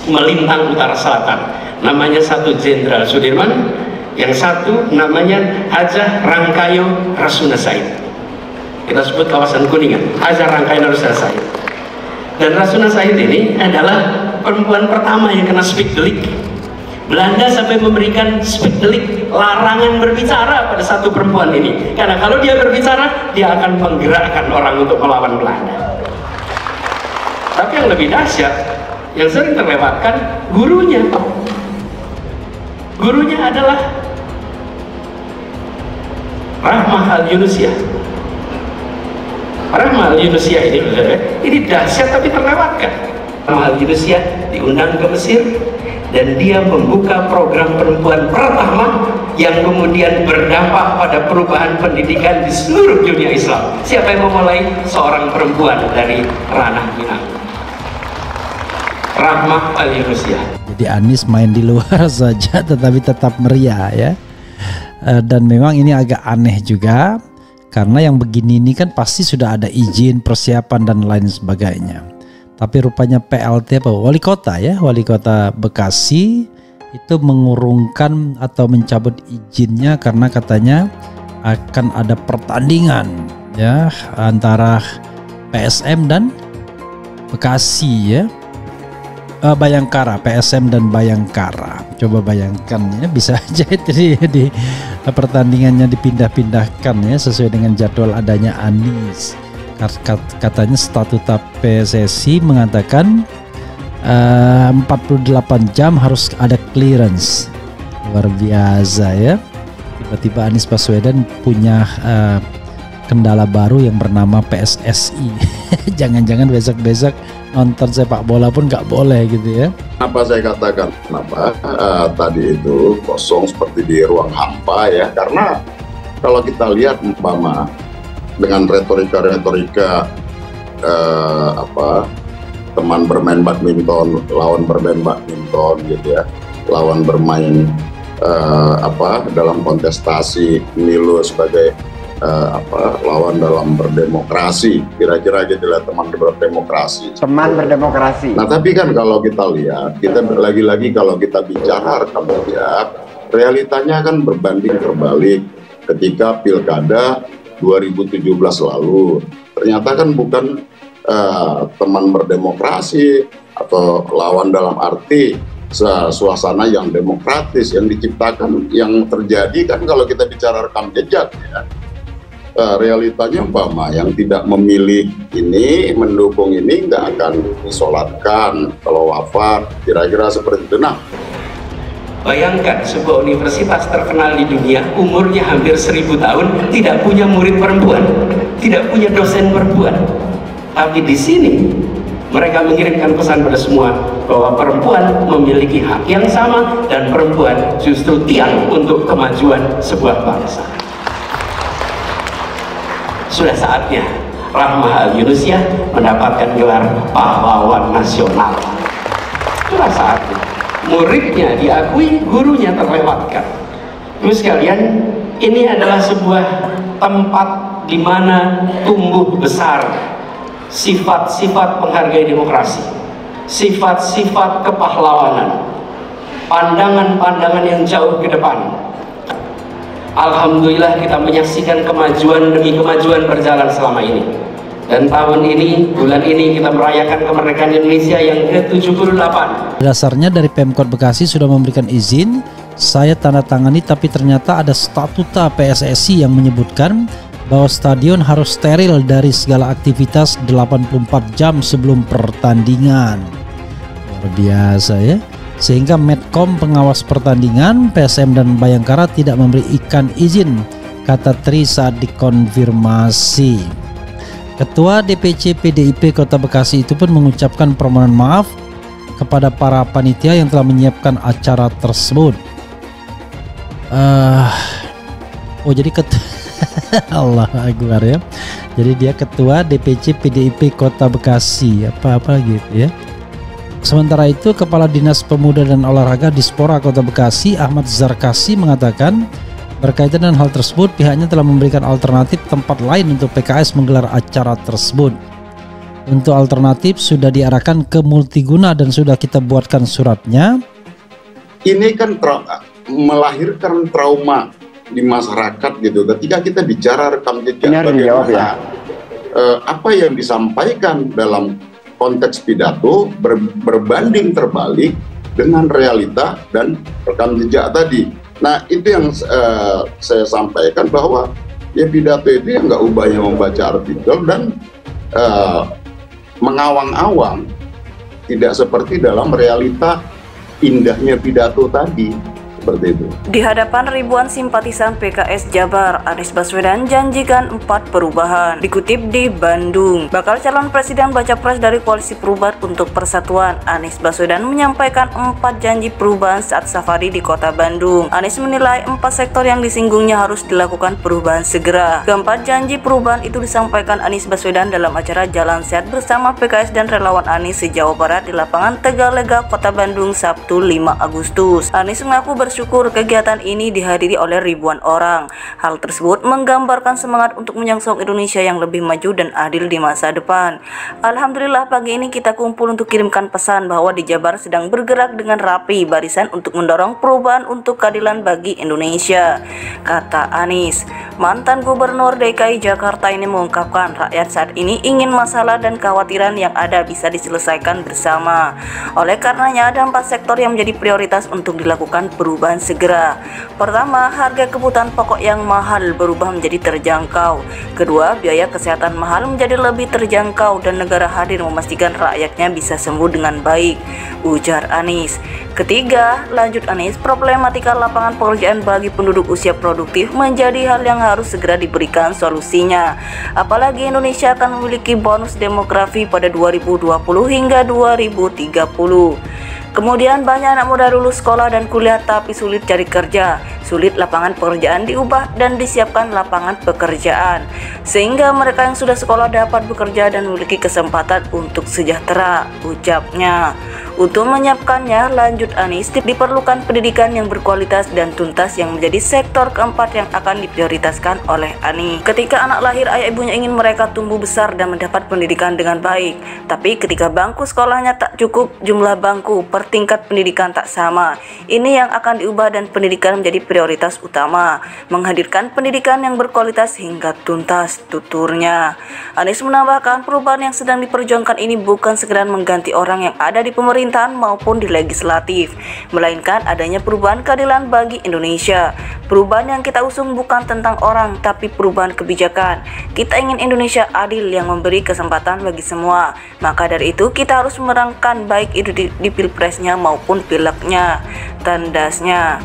melintang utara selatan. Namanya satu Jenderal Sudirman, yang satu namanya Hajah Rangkayo Rasuna Said. Kita sebut kawasan Kuningan, Hajah Rangkayo Rasuna Said. Dan Rasuna Said ini adalah perempuan pertama yang kena spikdelik. Belanda sampai memberikan spikdelik, larangan berbicara pada satu perempuan ini, karena kalau dia berbicara dia akan menggerakkan orang untuk melawan Belanda. Tapi yang lebih dahsyat, yang sering terlewatkan, gurunya adalah Rahmah Al-Yunusyah. Rahmah Al-Yunusyah ini dahsyat tapi terlewatkan. Rahmah Al-Yunusyah diundang ke Mesir, dan dia membuka program perempuan pertama yang kemudian berdampak pada perubahan pendidikan di seluruh dunia Islam. Siapa yang memulai? Seorang perempuan dari ranah Minang, Rahmah Al-Yunusyah. Jadi Anies main di luar saja tetapi tetap meriah ya. Dan memang ini agak aneh juga, karena yang begini ini kan pasti sudah ada izin, persiapan dan lain sebagainya. Tapi rupanya PLT wali kota ya, wali kota Bekasi itu mengurungkan atau mencabut izinnya karena katanya akan ada pertandingan ya antara PSM dan Bekasi ya. Bayangkara, PSM dan Bayangkara. Coba bayangkan ya, bisa aja itu di pertandingannya dipindah-pindahkan ya sesuai dengan jadwal adanya Anies. Katanya statuta PSSI mengatakan 48 jam harus ada clearance. Luar biasa ya. Tiba-tiba Anies Baswedan punya kendala baru yang bernama PSSI. Jangan-jangan besok-besok nonton sepak bola pun nggak boleh gitu ya. Apa saya katakan kenapa tadi itu kosong seperti di ruang hampa ya, karena kalau kita lihat umpama dengan retorika teman bermain badminton lawan bermain badminton gitu ya, lawan bermain dalam kontestasi pemilu sebagai lawan dalam berdemokrasi, kira-kira gitu lah, teman berdemokrasi. Nah tapi kan kalau kita lihat, kita lagi-lagi kalau kita bicara rekam jejak, realitanya kan berbanding terbalik. Ketika pilkada 2017 lalu, ternyata kan bukan teman berdemokrasi atau lawan dalam arti suasana yang demokratis yang diciptakan. Yang terjadi kan kalau kita bicara rekam jejak ya, realitanya umpama yang tidak memilih ini, mendukung ini, nggak akan disolatkan kalau wafat, kira-kira seperti itu. Nah, bayangkan sebuah universitas terkenal di dunia, umurnya hampir 1000 tahun, tidak punya murid perempuan, tidak punya dosen perempuan. Tapi di sini mereka mengirimkan pesan pada semua bahwa perempuan memiliki hak yang sama dan perempuan justru tiang untuk kemajuan sebuah bangsa. Sudah saatnya Rahmah Al-Yunusyah mendapatkan gelar pahlawan nasional. Sudah saatnya. Muridnya diakui, gurunya terlewatkan. Terus sekalian, ini adalah sebuah tempat di mana tumbuh besar sifat-sifat penghargai demokrasi, sifat-sifat kepahlawanan, pandangan-pandangan yang jauh ke depan. Alhamdulillah kita menyaksikan kemajuan demi kemajuan berjalan selama ini. Dan tahun ini, bulan ini kita merayakan kemerdekaan Indonesia yang ke-78. Dasarnya dari Pemkot Bekasi sudah memberikan izin, saya tanda tangani, tapi ternyata ada statuta PSSI yang menyebutkan bahwa stadion harus steril dari segala aktivitas 84 jam sebelum pertandingan. Luar biasa ya. Sehingga Medcom pengawas pertandingan PSM dan Bayangkara tidak memberikan izin, kata Tri saat dikonfirmasi. Ketua DPC PDIP Kota Bekasi itu pun mengucapkan permohonan maaf kepada para panitia yang telah menyiapkan acara tersebut. Jadi Allah Akbar ya. Jadi dia ketua DPC PDIP Kota Bekasi apa gitu ya. Sementara itu, Kepala Dinas Pemuda dan Olahraga Dispora Kota Bekasi, Ahmad Zarkasi, mengatakan berkaitan dengan hal tersebut, pihaknya telah memberikan alternatif tempat lain untuk PKS menggelar acara tersebut. Untuk alternatif sudah diarahkan ke multiguna dan sudah kita buatkan suratnya. Ini kan melahirkan trauma di masyarakat gitu. Ketika kita bicara rekam jejak, bagaimana apa yang disampaikan dalam konteks pidato berbanding terbalik dengan realita dan rekam jejak tadi. Nah itu yang saya sampaikan, bahwa ya pidato itu yang nggak ubahnya membaca artikel dan mengawang-awang, tidak seperti dalam realita indahnya pidato tadi. Seperti itu. Di hadapan ribuan simpatisan PKS Jabar, Anies Baswedan janjikan 4 perubahan. Dikutip di Bandung, bakal calon presiden baca pres dari Koalisi Perubahan untuk Persatuan, Anies Baswedan menyampaikan 4 janji perubahan saat safari di kota Bandung. Anies menilai 4 sektor yang disinggungnya harus dilakukan perubahan segera. Keempat janji perubahan itu disampaikan Anies Baswedan dalam acara Jalan Sehat bersama PKS dan relawan Anies se-Jawa Barat di lapangan Tegalega, Kota Bandung, Sabtu 5 Agustus. Anies mengaku bersyukur kegiatan ini dihadiri oleh ribuan orang. Hal tersebut menggambarkan semangat untuk menyongsong Indonesia yang lebih maju dan adil di masa depan. Alhamdulillah pagi ini kita kumpul untuk kirimkan pesan bahwa di Jabar sedang bergerak dengan rapi barisan untuk mendorong perubahan untuk keadilan bagi Indonesia, kata Anies. Mantan Gubernur DKI Jakarta ini mengungkapkan rakyat saat ini ingin masalah dan kekhawatiran yang ada bisa diselesaikan bersama. Oleh karenanya ada 4 sektor yang menjadi prioritas untuk dilakukan perubahan segera. Pertama, harga kebutuhan pokok yang mahal berubah menjadi terjangkau. Kedua, biaya kesehatan mahal menjadi lebih terjangkau dan negara hadir memastikan rakyatnya bisa sembuh dengan baik, ujar Anies. Ketiga, lanjut Anies, problematika lapangan pekerjaan bagi penduduk usia produktif menjadi hal yang harus segera diberikan solusinya. Apalagi Indonesia akan memiliki bonus demografi pada 2020 hingga 2030. Kemudian banyak anak muda lulus sekolah dan kuliah tapi sulit cari kerja. Sulit lapangan pekerjaan diubah dan disiapkan lapangan pekerjaan, sehingga mereka yang sudah sekolah dapat bekerja dan memiliki kesempatan untuk sejahtera, ucapnya. Untuk menyiapkannya, lanjut Anies, diperlukan pendidikan yang berkualitas dan tuntas yang menjadi sektor keempat yang akan diprioritaskan oleh Anies. Ketika anak lahir, ayah ibunya ingin mereka tumbuh besar dan mendapat pendidikan dengan baik. Tapi ketika bangku sekolahnya tak cukup, jumlah bangku per tingkat pendidikan tak sama. Ini yang akan diubah dan pendidikan menjadi prioritas utama. Menghadirkan pendidikan yang berkualitas hingga tuntas, tuturnya. Anies menambahkan perubahan yang sedang diperjuangkan ini bukan sekedar mengganti orang yang ada di pemerintahan maupun di legislatif, melainkan adanya perubahan keadilan bagi Indonesia. Perubahan yang kita usung bukan tentang orang, tapi perubahan kebijakan. Kita ingin Indonesia adil yang memberi kesempatan bagi semua. Maka dari itu kita harus memenangkan baik itu di pilpresnya maupun pileknya, tandasnya.